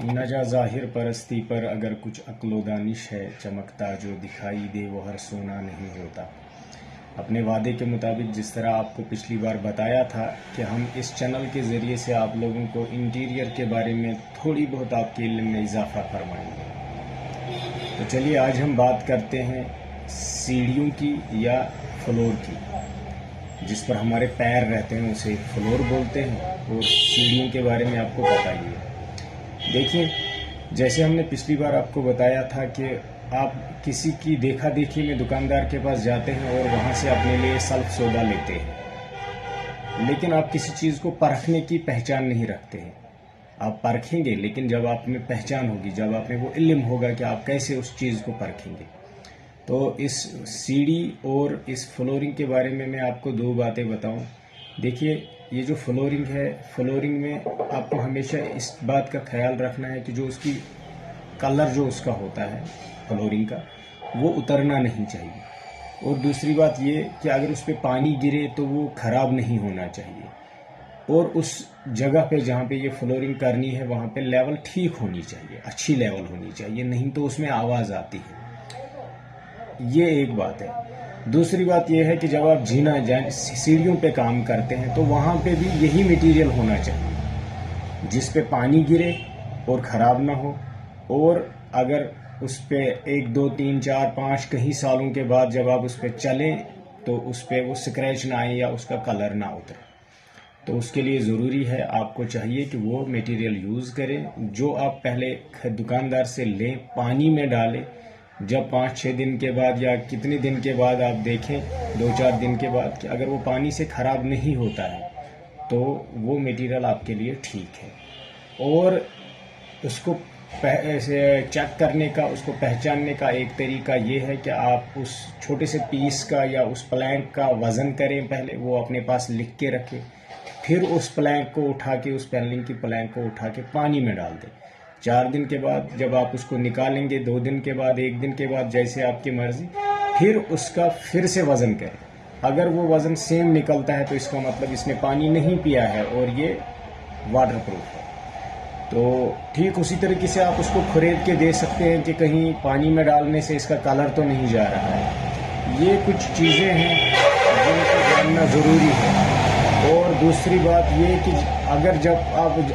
न जा ज़ाहिर परस्ती पर अगर कुछ अक्ल व दानिश है, चमकता जो दिखाई दे वो हर सोना नहीं होता। अपने वादे के मुताबिक जिस तरह आपको पिछली बार बताया था कि हम इस चैनल के ज़रिए से आप लोगों को इंटीरियर के बारे में थोड़ी बहुत आपके इल्म में इजाफ़ा फरमाएंगे। तो चलिए आज हम बात करते हैं सीढ़ियों की या फ्लोर की। जिस पर हमारे पैर रहते हैं उसे फ्लोर बोलते हैं और सीढ़ियों के बारे में आपको पता ही है। देखिए, जैसे हमने पिछली बार आपको बताया था कि आप किसी की देखा देखी में दुकानदार के पास जाते हैं और वहाँ से अपने लिए सल्फ सौदा लेते हैं, लेकिन आप किसी चीज़ को परखने की पहचान नहीं रखते हैं। आप परखेंगे, लेकिन जब आप में पहचान होगी, जब आप में वो इल्म होगा कि आप कैसे उस चीज़ को परखेंगे। तो इस सीढ़ी और इस फ्लोरिंग के बारे में मैं आपको दो बातें बताऊं। देखिए, ये जो फ्लोरिंग है, फ्लोरिंग में आपको हमेशा इस बात का ख्याल रखना है कि जो उसकी कलर जो उसका होता है फ्लोरिंग का, वो उतरना नहीं चाहिए। और दूसरी बात ये कि अगर उस पर पानी गिरे तो वो ख़राब नहीं होना चाहिए। और उस जगह पे जहाँ पे ये फ्लोरिंग करनी है वहाँ पे लेवल ठीक होनी चाहिए, अच्छी लेवल होनी चाहिए, नहीं तो उसमें आवाज़ आती है। ये एक बात है। दूसरी बात यह है कि जब आप सीढ़ियों पे काम करते हैं तो वहाँ पे भी यही मटेरियल होना चाहिए जिस पे पानी गिरे और ख़राब ना हो, और अगर उस पे 1 2 3 4 5 कई सालों के बाद जब आप उस पे चलें तो उस पे वो स्क्रैच ना आए या उसका कलर ना उतरे। तो उसके लिए ज़रूरी है, आपको चाहिए कि वो मटेरियल यूज़ करें जो आप पहले दुकानदार से लें, पानी में डालें। जब 5-6 दिन के बाद या कितने दिन के बाद आप देखें, 2-4 दिन के बाद, कि अगर वो पानी से ख़राब नहीं होता है तो वो मटेरियल आपके लिए ठीक है। और उसको चेक करने का, उसको पहचानने का एक तरीका ये है कि आप उस छोटे से पीस का या उस प्लैंक का वज़न करें, पहले वो अपने पास लिख के रखें, फिर उस प्लैंक को उठा के, उस पैनलिंग की प्लैंक को उठा के पानी में डाल दें। 4 दिन के बाद जब आप उसको निकालेंगे, 2 दिन के बाद, 1 दिन के बाद, जैसे आपकी मर्जी, फिर उसका फिर से वज़न करें। अगर वो वज़न सेम निकलता है तो इसका मतलब इसने पानी नहीं पिया है और ये वाटर प्रूफ है। तो ठीक उसी तरीके से आप उसको खरीद के दे सकते हैं कि कहीं पानी में डालने से इसका कलर तो नहीं जा रहा है। ये कुछ चीज़ें हैं जिनको जानना ज़रूरी है। और दूसरी बात ये कि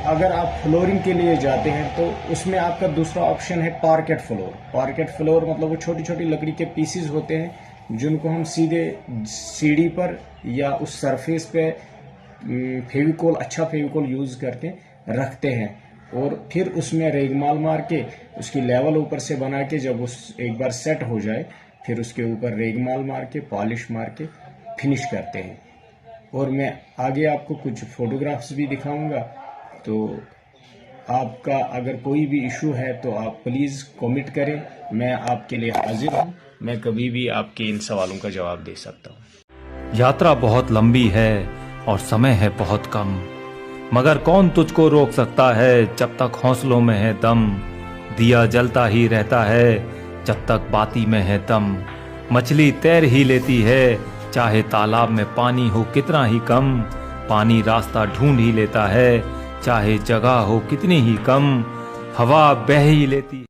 अगर आप फ्लोरिंग के लिए जाते हैं तो उसमें आपका दूसरा ऑप्शन है पार्केट फ्लोर। पार्केट फ्लोर मतलब वो छोटी छोटी लकड़ी के पीसेस होते हैं जिनको हम सीधे सीढ़ी पर या उस सरफेस पे फेविकोल, अच्छा फेविकोल यूज़ करके रखते हैं और फिर उसमें रेगमाल मार के उसकी लेवल ऊपर से बना के, जब उस एक बार सेट हो जाए फिर उसके ऊपर रेगमाल मार के, पॉलिश मार के फिनिश करते हैं। और मैं आगे आपको कुछ फोटोग्राफ्स भी दिखाऊंगा। तो आपका अगर कोई भी इशू है तो आप प्लीज़ कमेंट करें, मैं आपके लिए हाजिर हूँ। मैं कभी भी आपके इन सवालों का जवाब दे सकता हूँ। यात्रा बहुत लंबी है और समय है बहुत कम, मगर कौन तुझको रोक सकता है जब तक हौसलों में है दम। दिया जलता ही रहता है जब तक बाती में है दम। मछली तैर ही लेती है चाहे तालाब में पानी हो कितना ही कम। पानी रास्ता ढूंढ ही लेता है चाहे जगह हो कितनी ही कम। हवा बह ही लेती